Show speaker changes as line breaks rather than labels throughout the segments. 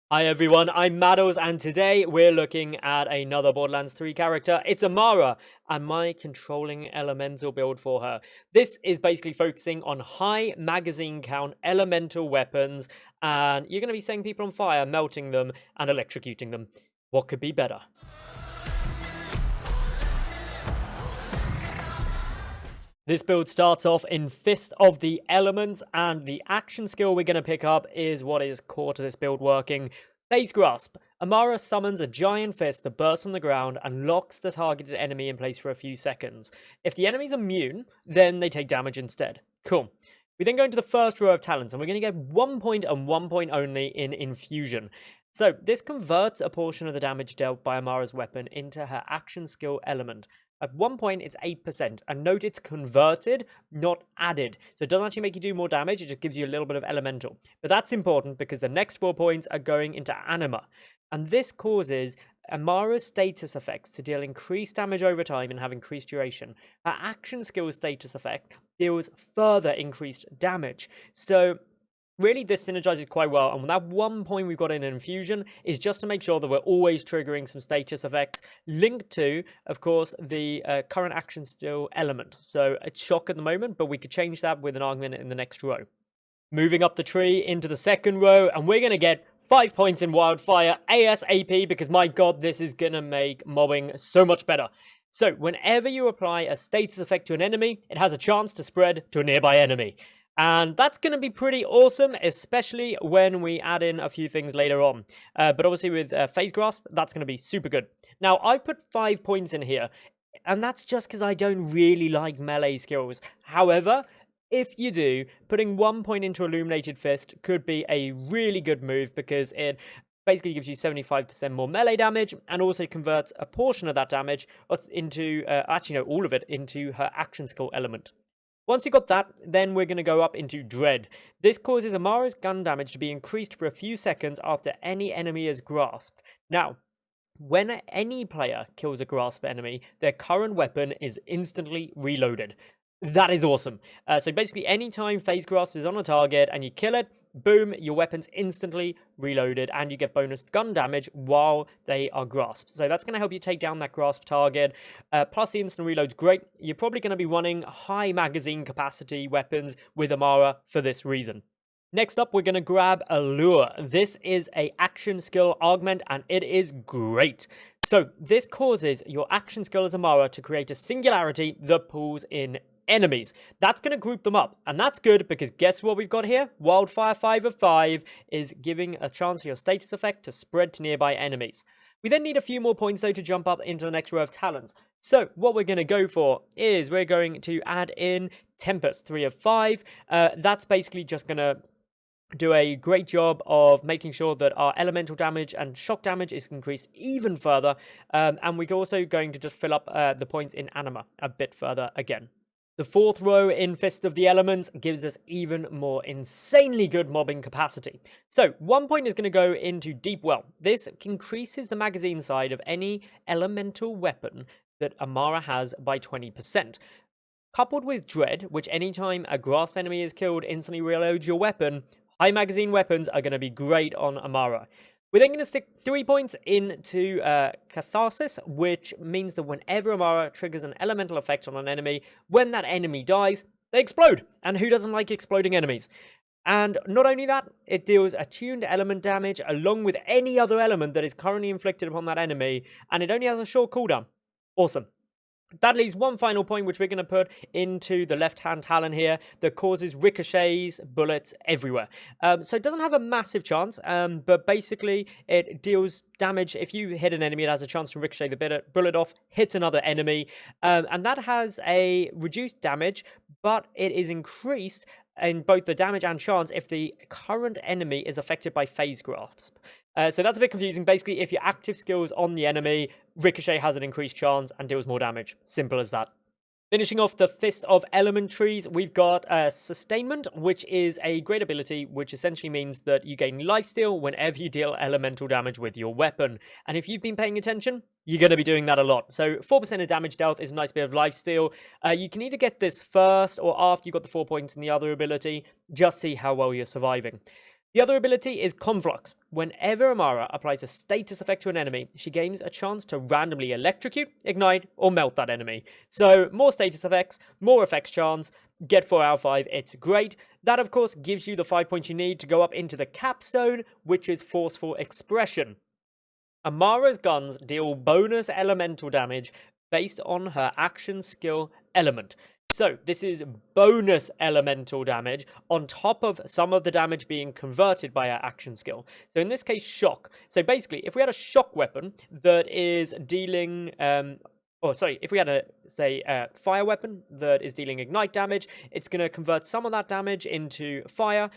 Hi everyone, I'm Madals, and today we're looking at another Borderlands 3 character. It's Amara, and my controlling elemental build for her. This is basically focusing on high magazine count elemental weapons, and you're going to be setting people on fire, melting them, and electrocuting them. What could be better? This build starts off in Fist of the Elements, and the action skill we're going to pick up is what is core to this build working. Phase Grasp. Amara summons a giant fist that bursts from the ground and locks the targeted enemy in place for a few seconds. If the enemy's immune, then they take damage instead. Cool. We then go into the first row of talents, and we're going to get 1 point and 1 point only in Infusion. So this converts a portion of the damage dealt by Amara's weapon into her action skill element. At 1 point, it's 8%, and note it's converted, not added. So it doesn't actually make you do more damage, it just gives you a little bit of elemental. But that's important because the next 4 points are going into Anima. And this causes Amara's status effects to deal increased damage over time and have increased duration. Her action skill status effect deals further increased damage. So really, this synergizes quite well, and that 1 point we've got in Infusion is just to make sure that we're always triggering some status effects linked to, of course, the current action skill element. So it's shock at the moment, but we could change that with an argument in the next row. Moving up the tree into the second row, and we're going to get 5 points in Wildfire ASAP, because my god, this is going to make mobbing so much better. So whenever you apply a status effect to an enemy, it has a chance to spread to a nearby enemy. And that's going to be pretty awesome, especially when we add in a few things later on. But obviously with Phase Grasp, that's going to be super good. Now, I put 5 points in here, and that's just because I don't really like melee skills. However, if you do, putting 1 point into Illuminated Fist could be a really good move, because it basically gives you 75% more melee damage and also converts a portion of that damage into, all of it, into her action skill element. Once we got that, then we're going to go up into Dread. This causes Amara's gun damage to be increased for a few seconds after any enemy is grasped. Now, when any player kills a grasp enemy, their current weapon is instantly reloaded. That is awesome. So basically, anytime Phase Grasp is on a target and you kill it, boom, your weapon's instantly reloaded, and you get bonus gun damage while they are grasped. So that's going to help you take down that grasp target. Plus, the instant reload's great. You're probably going to be running high magazine capacity weapons with Amara for this reason. Next up, we're going to grab Allure. This is a action skill augment, and it is great. So this causes your action skill as Amara to create a singularity that pulls in enemies. That's going to group them up, and that's good because guess what we've got here? Wildfire 5 of 5 is giving a chance for your status effect to spread to nearby enemies. We then need a few more points though to jump up into the next row of talents. So what we're going to go for is we're going to add in Tempest 3 of 5. That's basically just going to do a great job of making sure that our elemental damage and shock damage is increased even further, and we're also going to just fill up the points in Anima a bit further again. The fourth row in Fist of the Elements gives us even more insanely good mobbing capacity. So 1 point is going to go into Deep Well. This increases the magazine side of any elemental weapon that Amara has by 20%. Coupled with Dread, which anytime a grasp enemy is killed instantly reloads your weapon, high magazine weapons are going to be great on Amara. We're then going to stick 3 points into Catharsis, which means that whenever Amara triggers an elemental effect on an enemy, when that enemy dies, they explode. And who doesn't like exploding enemies? And not only that, it deals attuned element damage along with any other element that is currently inflicted upon that enemy, and it only has a short cooldown. Awesome. That leaves one final point, which we're going to put into the left-hand talent here, that causes ricochets, bullets everywhere. So it doesn't have a massive chance, but basically it deals damage. If you hit an enemy, it has a chance to ricochet the bullet off, hit another enemy, and that has a reduced damage, but it is increased in both the damage and chance if the current enemy is affected by Phase Grasp. So that's a bit confusing. Basically, if your active skill is on the enemy, Ricochet has an increased chance and deals more damage. Simple as that. Finishing off the Fist of Elementries, we've got Sustainment, which is a great ability, which essentially means that you gain lifesteal whenever you deal elemental damage with your weapon. And if you've been paying attention, you're going to be doing that a lot. So 4% of damage dealt is a nice bit of lifesteal. You can either get this first or after you got the 4 points in the other ability. Just see how well you're surviving. The other ability is Conflux. Whenever Amara applies a status effect to an enemy, she gains a chance to randomly electrocute, ignite, or melt that enemy. So more status effects, more effects chance, get 4 out of 5, it's great. That of course gives you the 5 points you need to go up into the capstone, which is Forceful Expression. Amara's guns deal bonus elemental damage based on her action skill element. So this is bonus elemental damage on top of some of the damage being converted by our action skill. So in this case, shock. So basically, if we had a shock weapon that is dealing... if we had a fire weapon that is dealing ignite damage, it's going to convert some of that damage into fire,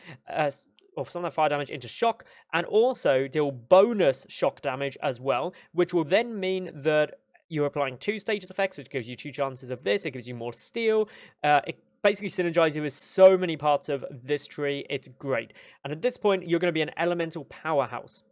or some of that fire damage into shock, and also deal bonus shock damage as well, which will then mean that you're applying 2 status effects, which gives you 2 chances of this. It gives you more steel. It basically synergizes with so many parts of this tree. It's great. And at this point, you're going to be an elemental powerhouse.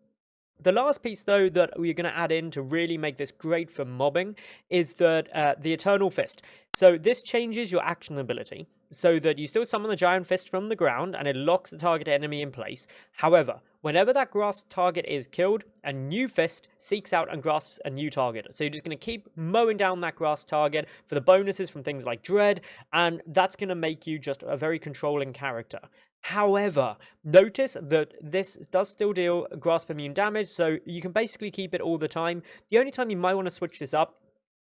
The last piece, though, that we're going to add in to really make this great for mobbing is that the Eternal Fist. So this changes your action ability so that you still summon the Giant Fist from the ground and it locks the target enemy in place. However, whenever that grasped target is killed, a new fist seeks out and grasps a new target. So you're just going to keep mowing down that grasped target for the bonuses from things like Dread, and that's going to make you just a very controlling character. However, notice that this does still deal grasp immune damage, so you can basically keep it all the time. The only time you might want to switch this up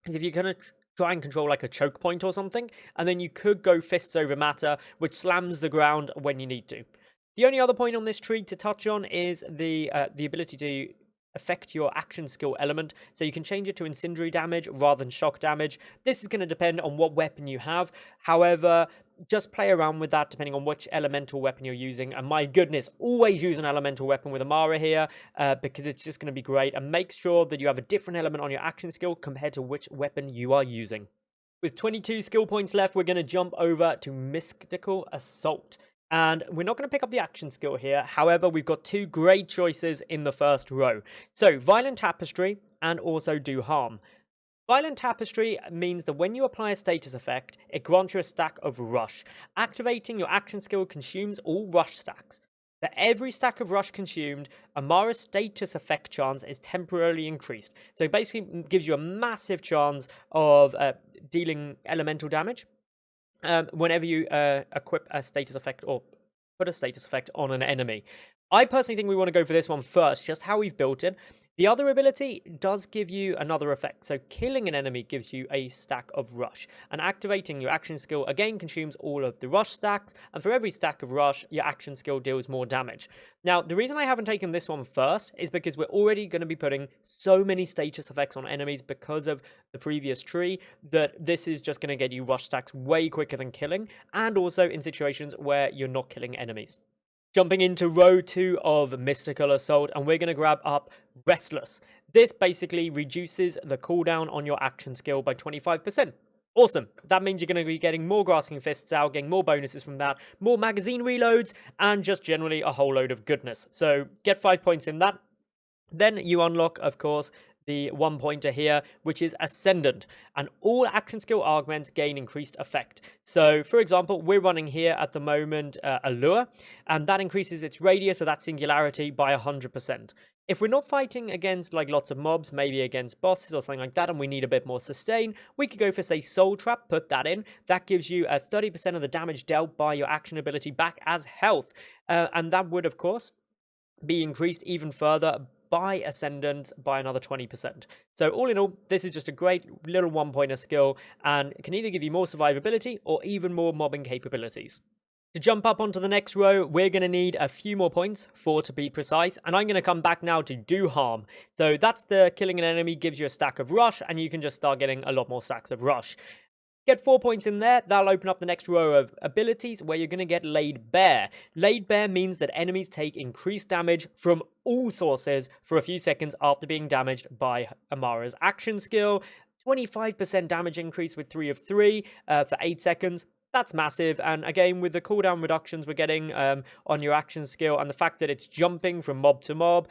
is if you're going to try and control like a choke point or something, and then you could go fists over matter, which slams the ground when you need to. The only other point on this tree to touch on is the ability to affect your action skill element, so you can change it to incendiary damage rather than shock damage. This is going to depend on what weapon you have. However, just play around with that depending on which elemental weapon you're using, and my goodness, always use an elemental weapon with Amara here, because it's just going to be great, and make sure that you have a different element on your action skill compared to which weapon you are using. With 22 skill points left, we're going to jump over to Mystical Assault. And we're not going to pick up the action skill here. However, we've got 2 great choices in the first row. So, Violent Tapestry and also Do Harm. Violent Tapestry means that when you apply a status effect, it grants you a stack of Rush. Activating your action skill consumes all Rush stacks. For every stack of Rush consumed, Amara's status effect chance is temporarily increased. So it basically gives you a massive chance of dealing elemental damage whenever you equip a status effect or put a status effect on an enemy. I personally think we want to go for this one first, just how we've built it. The other ability does give you another effect, so killing an enemy gives you a stack of Rush, and activating your action skill again consumes all of the Rush stacks, and for every stack of Rush, your action skill deals more damage. Now, the reason I haven't taken this one first is because we're already going to be putting so many status effects on enemies because of the previous tree, that this is just going to get you Rush stacks way quicker than killing, and also in situations where you're not killing enemies. Jumping into row 2 of Mystical Assault, and we're going to grab up Restless. This basically reduces the cooldown on your action skill by 25%. Awesome. That means you're going to be getting more Grasping Fists out, getting more bonuses from that, more magazine reloads, and just generally a whole load of goodness. So get 5 points in that. Then you unlock, of course, the 1-pointer here, which is Ascendant, and all action skill augments gain increased effect. So, for example, we're running here at the moment Allure, and that increases its radius of that singularity by 100%. If we're not fighting against like lots of mobs, maybe against bosses or something like that, and we need a bit more sustain, we could go for, say, Soul Trap, put that in. That gives you 30% of the damage dealt by your action ability back as health, and that would, of course, be increased even further by Ascendant by another 20%. So all in all, this is just a great little 1-pointer skill and can either give you more survivability or even more mobbing capabilities. To jump up onto the next row, we're going to need a few more points, 4 to be precise, and I'm going to come back now to Do Harm. So that's the killing an enemy gives you a stack of Rush, and you can just start getting a lot more stacks of Rush. Get 4 points in there, that'll open up the next row of abilities where you're going to get Laid Bare. Laid Bare means that enemies take increased damage from all sources for a few seconds after being damaged by Amara's action skill. 25% damage increase with 3 of 3 for 8 seconds. That's massive, and again, with the cooldown reductions we're getting on your action skill, and the fact that it's jumping from mob to mob,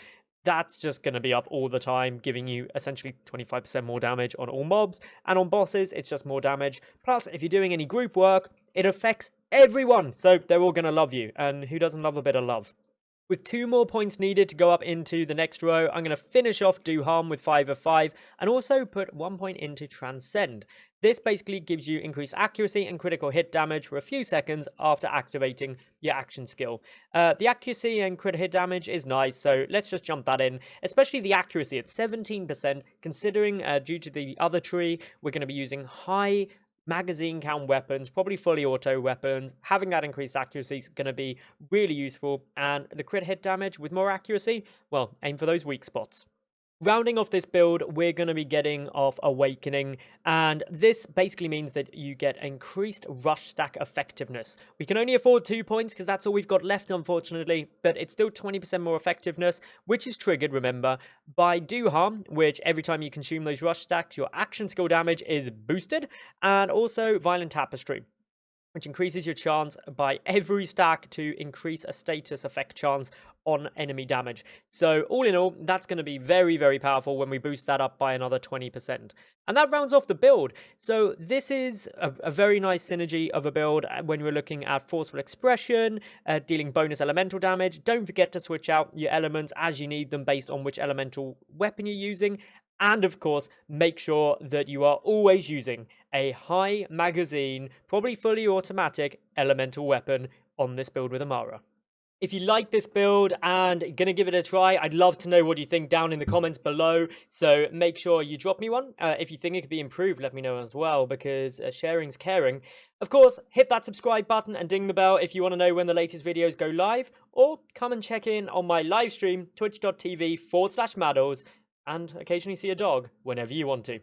that's just going to be up all the time, giving you essentially 25% more damage on all mobs, and on bosses, it's just more damage. Plus, if you're doing any group work, it affects everyone, so they're all going to love you, and who doesn't love a bit of love? With 2 more points needed to go up into the next row, I'm going to finish off Do Harm with 5 of 5 and also put 1 point into Transcend. This basically gives you increased accuracy and critical hit damage for a few seconds after activating your action skill. The accuracy and crit hit damage is nice, so let's just jump that in. Especially the accuracy at 17%, considering due to the other tree, we're going to be using high magazine count weapons, probably fully auto weapons. Having that increased accuracy is going to be really useful, and the crit hit damage with more accuracy, well, aim for those weak spots. Rounding off this build, we're going to be getting off Awakening, and this basically means that you get increased rush stack effectiveness. We can only afford 2 points because that's all we've got left, unfortunately, but it's still 20% more effectiveness, which is triggered, remember, by Do Harm, which every time you consume those rush stacks, your action skill damage is boosted, and also Violent Tapestry, which increases your chance by every stack to increase a status effect chance on enemy damage. So all in all, that's going to be very, very powerful when we boost that up by another 20%. And that rounds off the build. So this is a very nice synergy of a build when we're looking at Forceful Expression, dealing bonus elemental damage. Don't forget to switch out your elements as you need them based on which elemental weapon you're using. And of course, make sure that you are always using a high magazine, probably fully automatic elemental weapon on this build with Amara. If you like this build and gonna give it a try, I'd love to know what you think down in the comments below. So make sure you drop me one. If you think it could be improved, let me know as well, because sharing's caring. Of course, hit that subscribe button and ding the bell if you want to know when the latest videos go live, or come and check in on my live stream, twitch.tv/Madals, and occasionally see a dog whenever you want to.